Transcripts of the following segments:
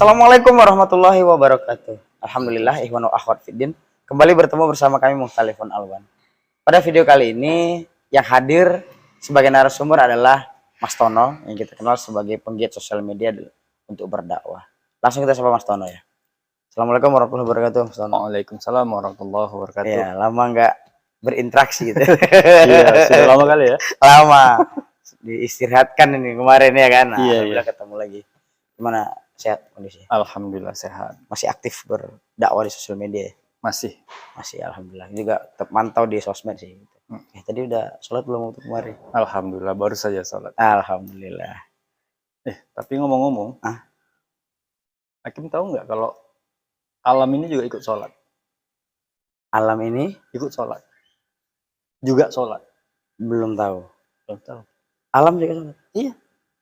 Assalamualaikum warahmatullahi wabarakatuh. Alhamdulillah, ikhwan wa akhwat fiddin. Kembali bertemu bersama kami Mukhtalifun Alwan. Pada video kali ini yang hadir sebagai narasumber adalah Mas Tono yang kita kenal sebagai penggiat sosial media untuk berdakwah. Langsung kita sapa Mas Tono ya. Assalamualaikum warahmatullahi wabarakatuh, Mas Tono. Waalaikumsalam warahmatullahi wabarakatuh. Ya, lama nggak berinteraksi gitu. Iya, sudah lama kali ya. Lama. Diistirahatkan ini kemarin ya kan. Nah, Iya, alhamdulillah ketemu lagi. Gimana sehat kondisi? Alhamdulillah sehat. Masih aktif berdakwah di sosial media ya? Masih. Masih, alhamdulillah. Juga tetap mantau di sosmed sih. Tadi udah sholat belum waktu kemarin? Alhamdulillah baru saja sholat. Alhamdulillah. Tapi ngomong-ngomong, Hakim tahu nggak kalau alam ini juga ikut sholat? Alam ini Ikut sholat. Juga sholat. belum tahu. Belum tahu. Alam juga sholat? Iya.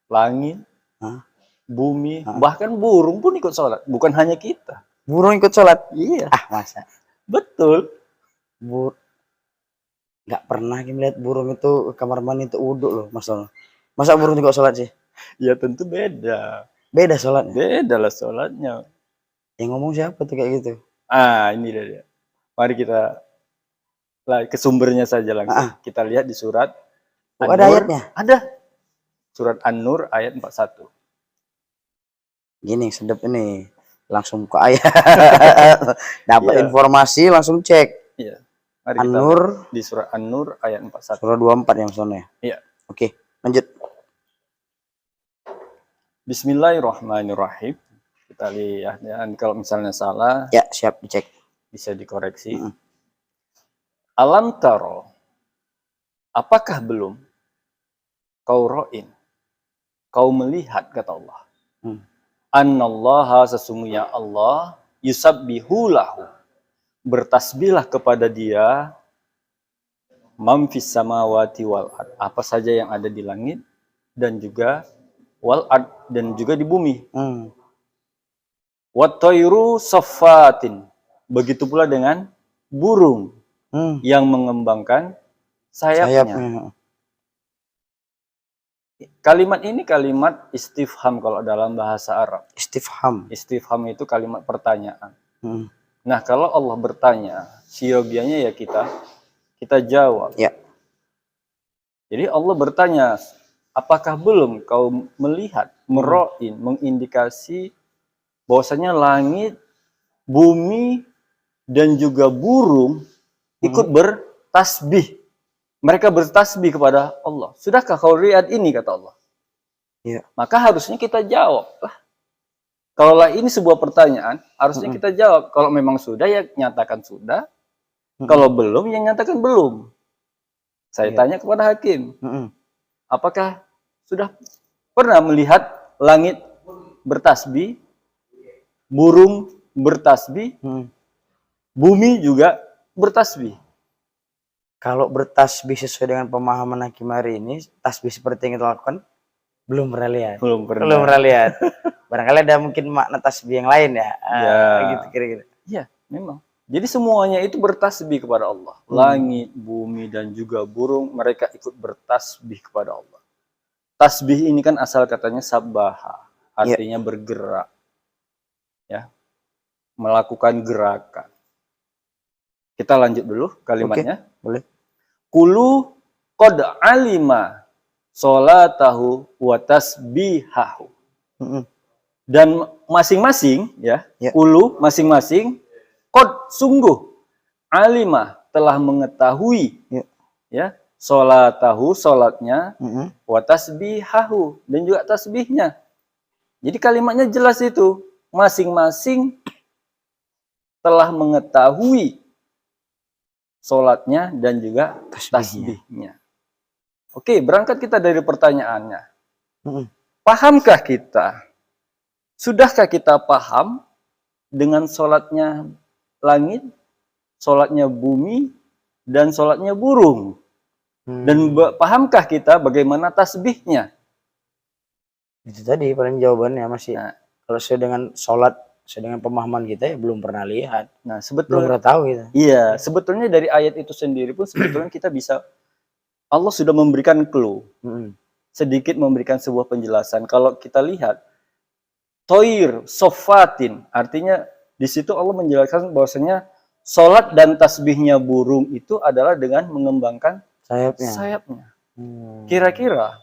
Langit, Hah? bumi, bahkan burung pun ikut sholat. Bukan hanya kita. Burung ikut sholat? Iya. Masa? Betul. Nggak pernah lihat burung itu ke kamar mandi itu wudhu loh, Mas Tono. Masa burung juga sholat sih? Ya tentu beda. Beda sholatnya? Beda lah sholatnya. Yang ngomong siapa tuh kayak gitu? Ini dia. Mari kita ke sumbernya saja langsung. Kita lihat di surat An-Nur. Ada ayatnya? Ada. Surat An-Nur ayat 41. Gini, sedap ini. Langsung ke ayat. Dapat informasi, langsung cek. Iya. Mari An-Nur. Di surat An-Nur ayat 41. Surah 24 yang sana ya? Iya. Oke, lanjut. Bismillahirrahmanirrahim. Kita lihat ya. Kalau misalnya salah. Ya, siap dicek. Bisa dikoreksi. Alam taro. Apakah belum kau ro'in, kau melihat, kata Allah, annallaha, sesungguhnya Allah, yusabbihu lahu, bertasbihlah kepada dia, mamfis samawati wal ard, apa saja yang ada di langit dan juga wal ard, dan juga di bumi. Wat tayru saffatin, begitu pula dengan burung yang mengembangkan sayapnya. Kalimat ini kalimat istifham kalau dalam bahasa Arab. Istifham. Istifham itu kalimat pertanyaan. Nah, kalau Allah bertanya, siogianya ya kita jawab. Ya. Jadi Allah bertanya, apakah belum kau melihat, mero'in, mengindikasi bahwasanya langit, bumi, dan juga burung ikut bertasbih. Mereka bertasbih kepada Allah. Sudahkah kau lihat ini, kata Allah? Ya. Maka harusnya kita jawab. Kalaulah ini sebuah pertanyaan, harusnya kita jawab. Kalau memang sudah, ya nyatakan sudah. Kalau belum, ya nyatakan belum. Saya tanya kepada Hakim. Apakah sudah pernah melihat langit bertasbih, burung bertasbih, bumi juga bertasbih? Kalau bertasbih sesuai dengan pemahaman Hakim hari ini, tasbih seperti yang kita lakukan, belum pernah lihat. Belum pernah lihat. Barangkali ada mungkin makna tasbih yang lain ya. Gitu kira-kira. Iya, memang. Jadi semuanya itu bertasbih kepada Allah. Langit, bumi, dan juga burung, mereka ikut bertasbih kepada Allah. Tasbih ini kan asal katanya sabbaha, artinya bergerak. Ya. Melakukan gerakan. Kita lanjut dulu kalimatnya. Boleh. Kulu qad alima sholatahu wa tasbihahu. Dan masing-masing kulu masing-masing qad sungguh alima telah mengetahui sholatahu sholatnya wa tasbihahu dan juga tasbihnya. Jadi kalimatnya jelas itu, masing-masing telah mengetahui sholatnya dan juga tasbihnya. Oke, berangkat kita dari pertanyaannya. Pahamkah kita? Sudahkah kita paham dengan sholatnya langit, sholatnya bumi, dan sholatnya burung? Dan pahamkah kita bagaimana tasbihnya? Itu tadi paling jawabannya masih. Kalau sesuai dengan sholat, sesuai dengan pemahaman kita ya belum pernah lihat. Nah, belum pernah tahu gitu. Iya, sebetulnya dari ayat itu sendiri pun sebetulnya kita bisa, Allah sudah memberikan clue. Sedikit memberikan sebuah penjelasan. Kalau kita lihat, toir, sofatin. Artinya di situ Allah menjelaskan bahwasanya sholat dan tasbihnya burung itu adalah dengan mengembangkan Sayapnya. sayapnya. Kira-kira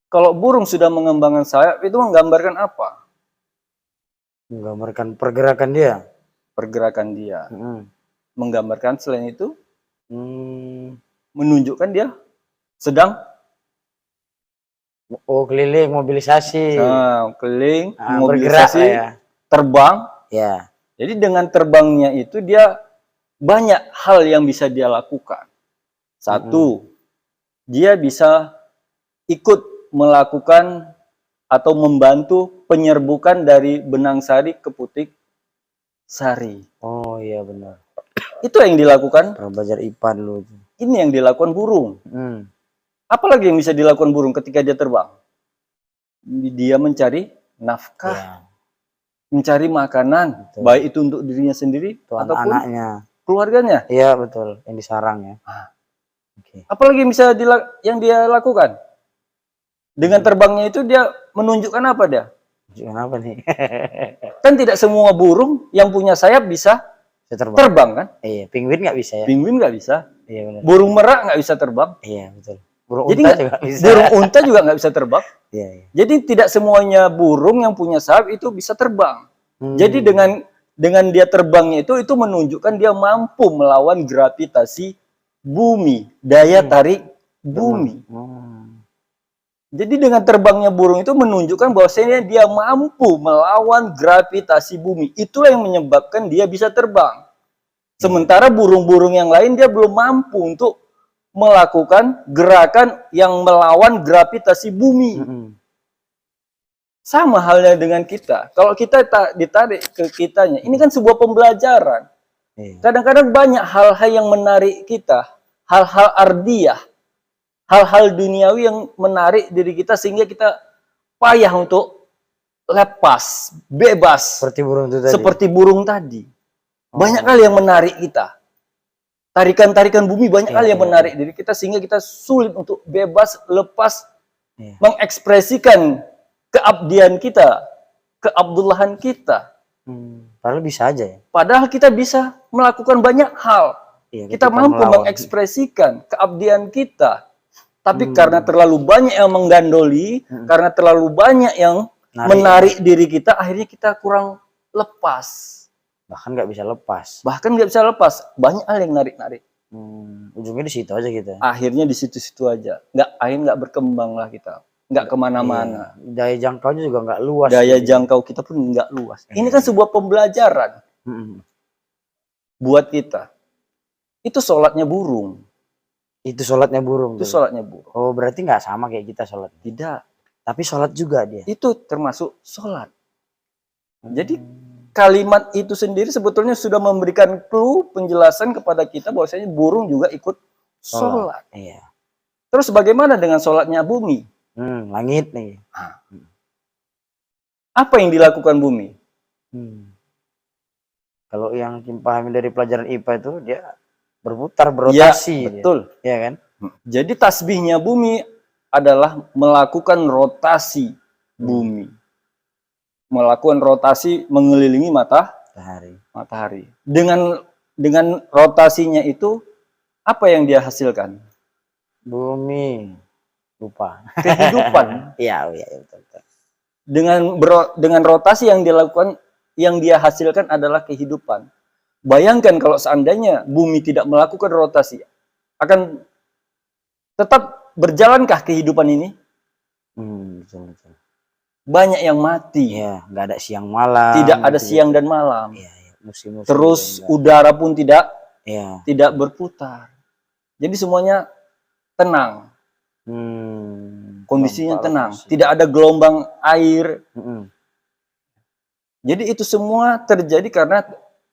kalau burung sudah mengembangkan sayap itu menggambarkan apa? Menggambarkan pergerakan dia. Pergerakan dia. Menggambarkan selain itu menunjukkan dia sedang keliling mobilisasi. Keliling, Bergerak mobilisasi, lah ya. terbang. Ya. Jadi dengan terbangnya itu dia banyak hal yang bisa dia lakukan. Satu, dia bisa ikut melakukan atau membantu penyerbukan dari benang sari ke putik sari. Oh iya benar. Itu yang dilakukan. Pernah belajar IPA dulu. Ini yang dilakukan burung. Apalagi yang bisa dilakukan burung ketika dia terbang? Dia mencari nafkah, Ya. mencari makanan, Betul. baik itu untuk dirinya sendiri ataupun anaknya. keluarganya. Iya betul, yang di sarang ya. Okay. Apalagi yang bisa yang dia lakukan? Dengan terbangnya itu dia menunjukkan apa dia? Menunjukkan apa nih? Kan tidak semua burung yang punya sayap bisa terbang kan? Iya, penguin nggak bisa ya? Penguin nggak bisa. Iya benar. Burung merak nggak bisa terbang. Iya betul. Burung Jadi unta juga bisa. burung unta juga nggak bisa terbang. Iya, iya. Jadi tidak semuanya burung yang punya sayap itu bisa terbang. Jadi dengan dia terbangnya itu menunjukkan dia mampu melawan gravitasi bumi, daya tarik bumi. Jadi dengan terbangnya burung itu menunjukkan bahwasanya dia mampu melawan gravitasi bumi. Itulah yang menyebabkan dia bisa terbang. Sementara burung-burung yang lain dia belum mampu untuk melakukan gerakan yang melawan gravitasi bumi. Sama halnya dengan kita. Kalau kita ditarik ke kitanya, ini kan sebuah pembelajaran. Kadang-kadang banyak hal-hal yang menarik kita, hal-hal ardiyah, hal-hal duniawi yang menarik diri kita sehingga kita payah untuk lepas, bebas. Seperti burung tadi. Banyak hal yang menarik kita. Tarikan-tarikan bumi banyak hal yang menarik diri kita sehingga kita sulit untuk bebas, lepas, mengekspresikan keabdian kita, keabdullahan kita. Padahal bisa aja ya. Padahal kita bisa melakukan banyak hal. Kita mampu mengekspresikan keabdian kita. Tapi karena terlalu banyak yang menggandoli, karena terlalu banyak yang menarik diri kita, akhirnya kita kurang lepas. Bahkan nggak bisa lepas. Banyak hal yang narik-narik. Ujungnya di situ aja kita. Akhirnya di situ-situ aja. Nggak berkembang lah kita. Nggak kemana-mana. Daya jangkaunya juga nggak luas. Daya jangkau kita pun nggak luas. Ini kan sebuah pembelajaran buat kita. Itu sholatnya burung. Itu sholatnya burung. Itu sholatnya burung. Oh berarti nggak sama kayak kita sholat. Tidak. Tapi sholat juga dia. Itu termasuk sholat. Jadi kalimat itu sendiri sebetulnya sudah memberikan clue penjelasan kepada kita bahwasanya burung juga ikut sholat. Iya. Terus bagaimana dengan sholatnya bumi? Langit nih. Apa yang dilakukan bumi? Kalau yang pahami dari pelajaran IPA itu dia berputar, berotasi. Ya, betul. Iya kan? Jadi tasbihnya bumi adalah melakukan rotasi bumi. Melakukan rotasi mengelilingi matahari. Dengan rotasinya itu apa yang dia hasilkan? Bumi. Lupa. Kehidupan. Iya, betul. Dengan rotasi yang dilakukan, yang dia hasilkan adalah kehidupan. Bayangkan kalau seandainya bumi tidak melakukan rotasi, akan tetap berjalankah kehidupan ini? Betul. Banyak yang mati. Iya, nggak ada siang malam. Tidak ada siang dan malam. Iya. Musim-musim terus udara pun tidak berputar. Jadi semuanya tenang. Kondisinya tenang. Tidak ada gelombang air. Jadi itu semua terjadi karena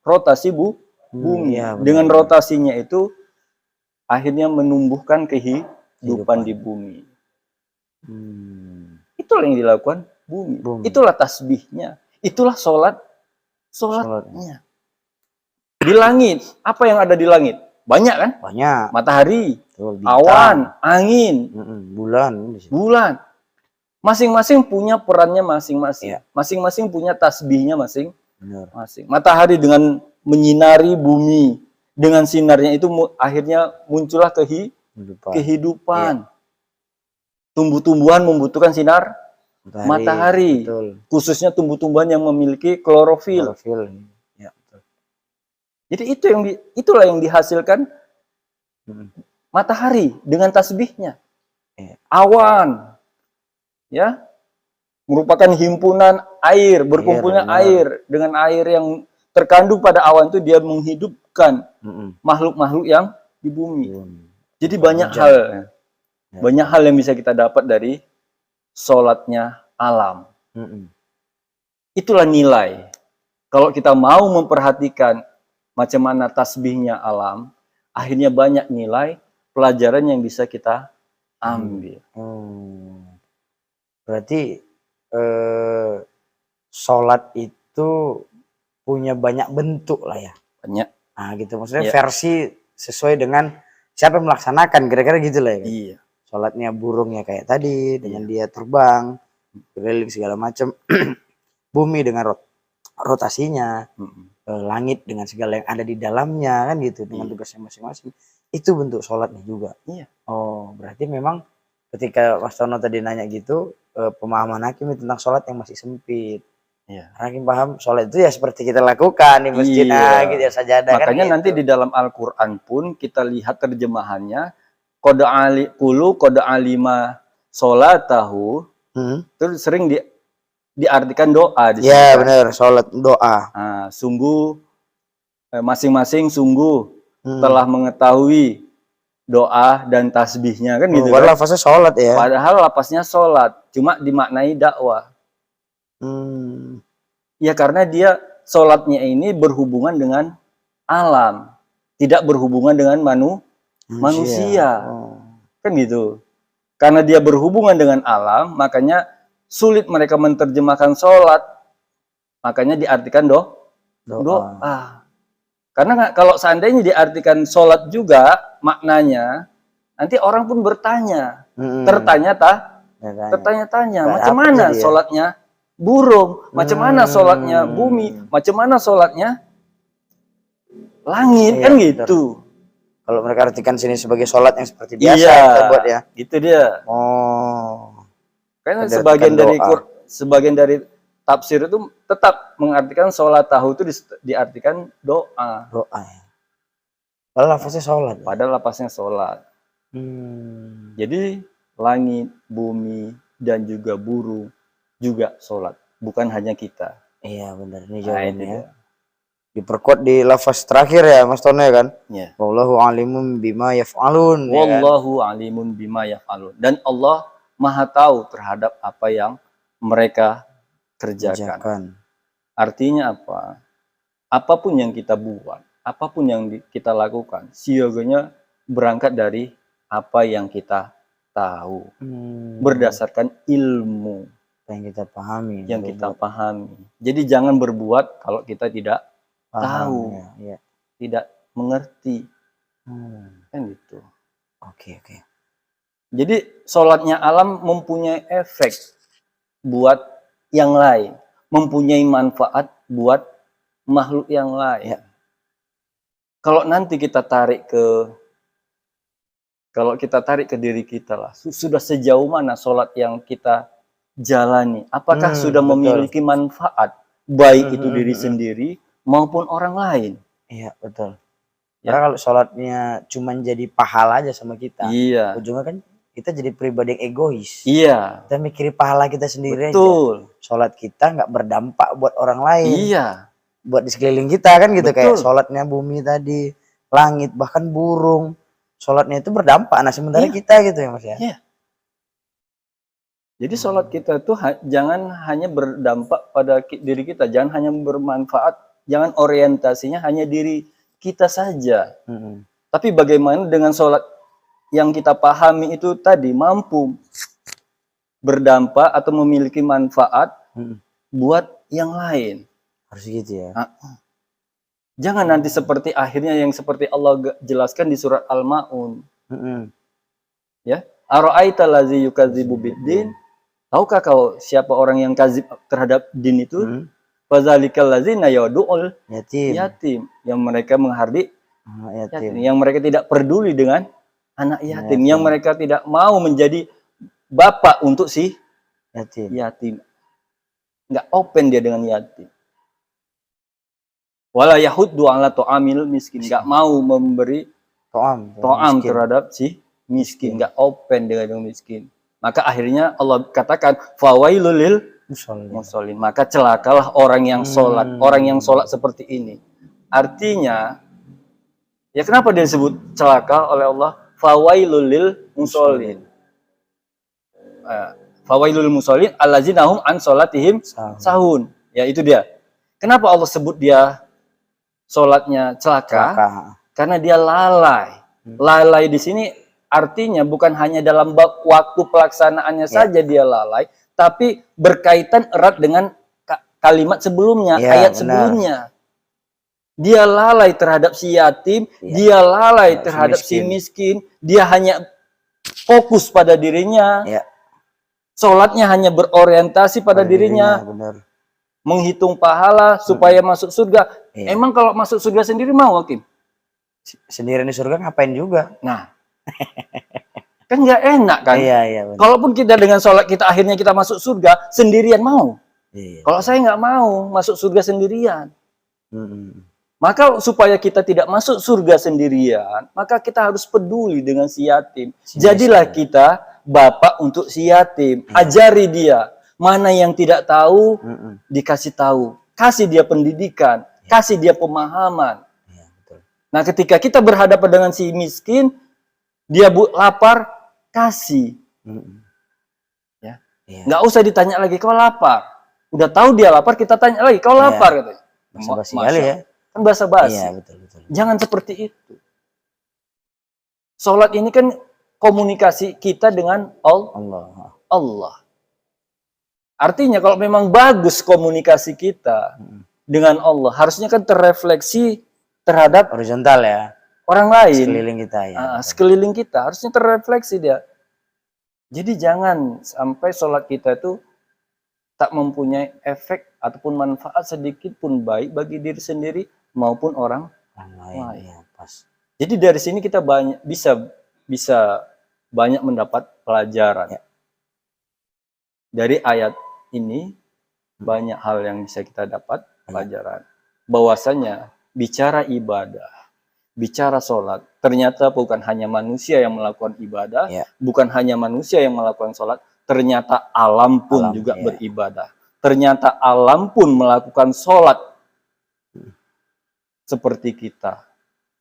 rotasi bumi. Dengan rotasinya itu akhirnya menumbuhkan kehidupan di bumi. Itulah yang dilakukan bumi. Itulah tasbihnya. Itulah sholatnya. Di langit, apa yang ada di langit? Banyak kan? Banyak. Matahari, Betul, awan, angin, bulan. Masing-masing punya perannya masing-masing. Iya. Masing-masing punya tasbihnya masing-masing. Benar. Matahari dengan menyinari bumi, dengan sinarnya itu akhirnya muncullah kehidupan. Tumbuh-tumbuhan membutuhkan sinar matahari. Betul. Khususnya tumbuh-tumbuhan yang memiliki klorofil. Klorofil. Ya, betul. Jadi itulah yang dihasilkan matahari dengan tasbihnya. Iya. Awan, ya, merupakan himpunan air, berkumpulnya Benar. air. Dengan air yang terkandung pada awan itu dia menghidupkan makhluk-makhluk yang di bumi. Jadi banyak hal, banyak hal yang bisa kita dapat dari sholatnya alam. Itulah nilai. Kalau kita mau memperhatikan macam mana tasbihnya alam, akhirnya banyak nilai pelajaran yang bisa kita ambil. Berarti sholat itu punya banyak bentuk lah ya. Banyak. Nah gitu, maksudnya versi sesuai dengan siapa yang melaksanakan, kira-kira gitu lah ya. Iya. Sholatnya burungnya kayak tadi, dengan dia terbang, keliling segala macam. Bumi dengan rotasinya, langit dengan segala yang ada di dalamnya, kan gitu, dengan tugasnya masing-masing. Itu bentuk sholatnya juga. Iya. Oh, berarti memang ketika Mas Tono tadi nanya gitu, pemahaman Hakim tentang sholat yang masih sempit. Iya. Hakim paham sholat itu ya seperti kita lakukan di masjid, gitu ya, sajadah. Makanya kan nanti gitu. di dalam Al-Quran pun kita lihat terjemahannya, kode alima sholatahu, terus sering diartikan doa di sini. Ya benar, sholat doa. Nah, sungguh masing-masing telah mengetahui doa dan tasbihnya, kan gitu. Padahal lafaznya sholat ya. Padahal lapasnya sholat, cuma dimaknai dakwah. Ya karena dia sholatnya ini berhubungan dengan alam, tidak berhubungan dengan manusia. Kan gitu. Karena dia berhubungan dengan alam, makanya sulit mereka menerjemahkan sholat. Makanya diartikan doa. Karena kalau seandainya diartikan sholat juga maknanya, nanti orang pun bertanya, tertanya-tanya, macam mana sholatnya burung, macam mana sholatnya bumi, macam mana sholatnya langit, kan gitu. Kalau mereka artikan sini sebagai sholat yang seperti biasa, kita buat ya. Gitu dia. Karena sebagian dari tafsir itu tetap mengartikan sholat tahu itu diartikan doa. Padahal lafaznya sholat. Jadi langit, bumi, dan juga burung juga sholat. Bukan hanya kita. Iya benar, ini jawabannya. Diperkuat di lafaz terakhir ya Mas Tono ya kan? Iya. Wallahu alimun bima yaf'alun. Wallahu alimun bima yaf'alun. Dan Allah Maha tahu terhadap apa yang mereka kerjakan. Artinya apa? Apapun yang kita buat, apapun yang kita lakukan, sioganya berangkat dari apa yang kita tahu. Berdasarkan ilmu yang kita pahami. Jadi jangan berbuat kalau kita tidak tahu, tidak mengerti. Kan gitu. Oke. Jadi sholatnya alam mempunyai efek buat yang lain, mempunyai manfaat buat makhluk yang lain. Kalau nanti kita tarik ke diri kita lah, sudah sejauh mana sholat yang kita jalani? Apakah sudah memiliki manfaat baik itu diri sendiri maupun orang lain? Iya betul. Karena kalau sholatnya cuma jadi pahala aja sama kita, ujungnya kan kita jadi pribadi yang egois. Iya. Kita mikirin pahala kita sendiri aja. Sholat kita nggak berdampak buat orang lain. Iya. Buat di sekeliling kita kan gitu. Kayak sholatnya bumi tadi, langit, bahkan burung. Sholatnya itu berdampak. Nah sementara kita gitu ya Mas ya. Iya. Jadi sholat kita itu jangan hanya berdampak pada diri kita. Jangan hanya bermanfaat. Jangan orientasinya hanya diri kita saja. Tapi bagaimana dengan sholat yang kita pahami itu tadi mampu berdampak atau memiliki manfaat buat yang lain. Harus gitu ya. Jangan nanti seperti akhirnya yang seperti Allah jelaskan di surat Al-Ma'un. Ya, ara'aita allazi yukadzibu biddin, Tahukah kau siapa orang yang kadzib terhadap din itu? Hmm. Fazalikal ladzina yadu'ul Yatim. yatim, yang mereka menghardik Anak yatim, yatim. yang mereka tidak peduli dengan anak yatim, Yatim. yang mereka tidak mau menjadi bapak untuk si Yatim. yatim. Nggak open dia dengan yatim. Wala yahuddu ala ta'amil miskin, nggak mau memberi To'am. to'am Miskin. terhadap si miskin, nggak open dengan yang miskin. Maka akhirnya Allah katakan fawailul lil Musholin. musholin, maka celakalah orang yang sholat, orang yang sholat seperti ini. Artinya, ya kenapa dia disebut celaka oleh Allah? Fawailul lil musholin. Fawailul musholin allazina hum an sholatihim sahun. Ya itu dia. Kenapa Allah sebut dia sholatnya celaka? Karena dia lalai. Lalai di sini artinya bukan hanya dalam waktu pelaksanaannya saja dia lalai, tapi berkaitan erat dengan kalimat sebelumnya, ayat sebelumnya. Dia lalai terhadap si yatim, dia lalai terhadap si miskin, dia hanya fokus pada dirinya. Sholatnya hanya berorientasi pada dirinya. Benar. Menghitung pahala supaya masuk surga. Emang kalau masuk surga sendiri mau, Hakim? Sendirian di surga ngapain juga? Nah, kan nggak enak kan? Iya. Kalaupun kita dengan sholat kita akhirnya kita masuk surga sendirian mau. Kalau saya nggak mau masuk surga sendirian. Maka supaya kita tidak masuk surga sendirian, maka kita harus peduli dengan si yatim. Jadilah kita bapak untuk si yatim. Ajari dia. Mana yang tidak tahu, dikasih tahu. Kasih dia pendidikan. Kasih dia pemahaman. Nah ketika kita berhadapan dengan si miskin, dia lapar, kasih. Nggak usah ditanya lagi, kau lapar. Udah tahu dia lapar, kita tanya lagi, kau lapar katanya. Basa-basi kali ya. Kan basa-basi. Iya, betul. Jangan seperti itu. Sholat ini kan komunikasi kita dengan Allah. Artinya kalau memang bagus komunikasi kita dengan Allah, harusnya kan terrefleksi terhadap horizontal ya. Orang lain. Sekeliling kita ya. Sekeliling kita harusnya terrefleksi dia. Jadi jangan sampai sholat kita itu tak mempunyai efek ataupun manfaat sedikit pun baik bagi diri sendiri maupun orang lain. Ya, pas. Jadi dari sini kita bisa banyak mendapat pelajaran. Dari ayat ini banyak hal yang bisa kita dapat pelajaran. Bahwasanya bicara ibadah, bicara sholat, ternyata bukan hanya manusia yang melakukan ibadah, bukan hanya manusia yang melakukan sholat, ternyata alam pun juga beribadah. Ternyata alam pun melakukan sholat seperti kita.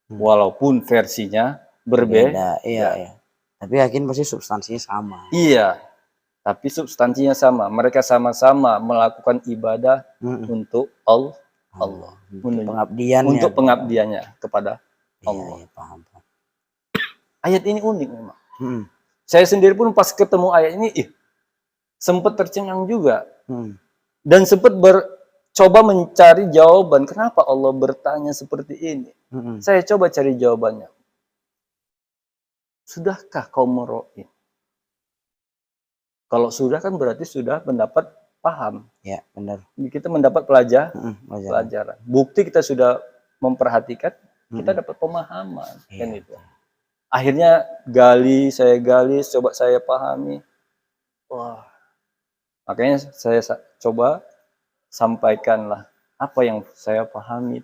Walaupun versinya berbeda. Iya. Tapi yakin pasti substansinya sama. Iya. Tapi substansinya sama. Mereka sama-sama melakukan ibadah untuk Allah. Untuk pengabdiannya kepada Allah. Iya, paham. Ayat ini unik memang. Saya sendiri pun pas ketemu ayat ini, sempat tercengang juga. Dan sempat coba mencari jawaban. Kenapa Allah bertanya seperti ini? Saya coba cari jawabannya. Sudahkah kau mero'in? Kalau sudah kan berarti sudah mendapat paham. Ya, benar. Kita mendapat pelajaran. Bukti kita sudah memperhatikan, kita dapat pemahaman. Kan itu. Akhirnya saya gali, coba saya pahami. Wah. Makanya saya coba sampaikanlah apa yang saya pahami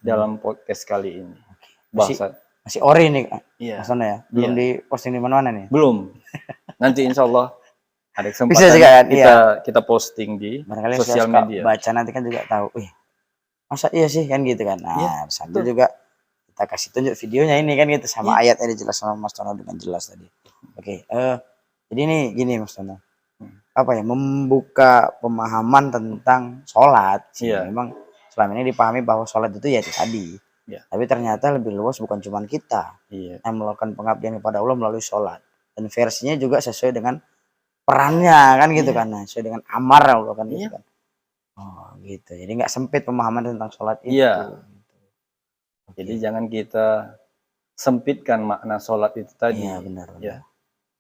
dalam podcast kali ini. Masih ori nih, maksudnya ya? Belum di posting di mana-mana nih? Belum. Nanti insya Allah ada kesempatan bisa juga, kan? kita posting di sosial media. Baca nanti kan juga tahu, masa iya sih kan gitu kan. Nah, sambil juga kita kasih tunjuk videonya ini kan gitu sama ayatnya dijelas sama Mas Tono dengan jelas tadi. Oke, jadi ini gini Mas Tono. Apa ya, membuka pemahaman tentang sholat. Memang selama ini dipahami bahwa sholat itu ya itu tadi. Tapi ternyata lebih luas, bukan cuma kita yang melakukan pengabdian kepada Allah melalui sholat. Dan versinya juga sesuai dengan perannya kan gitu kan, sesuai dengan amar Allah kan gitu kan. Oh gitu, jadi nggak sempit pemahaman tentang sholat itu. Jadi jangan kita sempitkan makna sholat itu tadi. Benar.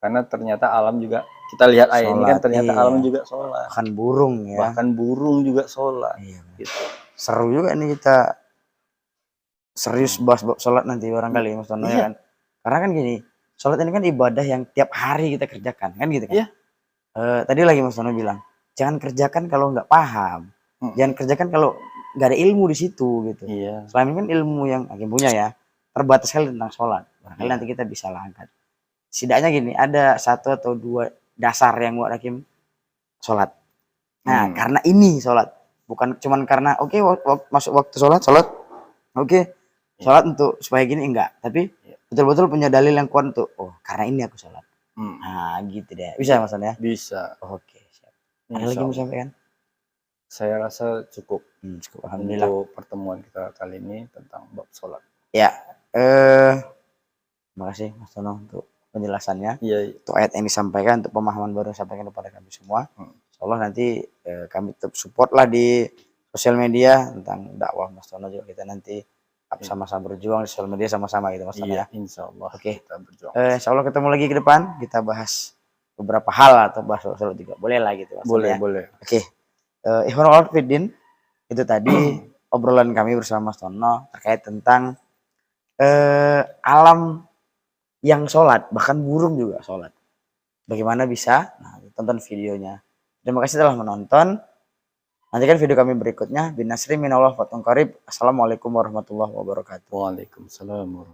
Karena ternyata alam juga, kita lihat ayat ini kan Sholat, ternyata iya. alam juga sholat. Bahkan burung ya. Bahkan burung juga sholat. Iya. Gitu. Seru juga nih kita serius bahas sholat nanti barangkali Mas Tono, Iya. ya kan. Karena kan gini, sholat ini kan ibadah yang tiap hari kita kerjakan kan gitu kan. Iya. Tadi lagi Mas Tono bilang, jangan kerjakan kalau nggak paham, jangan kerjakan kalau nggak ada ilmu di situ gitu. Iya. Selain kan ilmu yang Hakim punya ya, terbatas sekali tentang sholat. Barangkali Iya. nanti kita bisa lah angkat. Setidaknya gini, ada 1 atau 2 dasar yang buat Hakim sholat. Nah, karena ini sholat, bukan cuman karena oke, masuk waktu sholat, oke, sholat untuk supaya gini, enggak, tapi betul-betul punya dalil yang kuat untuk, oh karena ini aku sholat. Nah gitu deh, bisa Mas An ya? Bisa. Oke, siap. Ada lagi mau sampaikan? Saya rasa cukup. Cukup, alhamdulillah. Untuk pertemuan kita kali ini tentang bab sholat. Ya, terima kasih Mas Tono untuk penjelasannya. Iya. Untuk ayat yang disampaikan, untuk pemahaman baru yang disampaikan kepada kami semua. Insyaallah nanti kami tetap support lah di sosial media tentang dakwah Mas Tono juga, kita nanti sama-sama berjuang di sosial media sama-sama gitu Mas Tono ya. Insyaallah. Oke. Kita berjuang. Insyaallah ketemu lagi ke depan, kita bahas beberapa hal atau bahas sholat juga. Boleh lah gitu Mas Tono ya. Boleh. Oke. Ikhwanul Fiddin, itu tadi obrolan kami bersama Mas Tono terkait tentang alam yang sholat, bahkan burung juga sholat. Bagaimana bisa? Nah, tonton videonya. Terima kasih telah menonton. Nantikan video kami berikutnya. Bin Nasri minallah wa qarib. Assalamualaikum warahmatullahi wabarakatuh. Waalaikumsalam.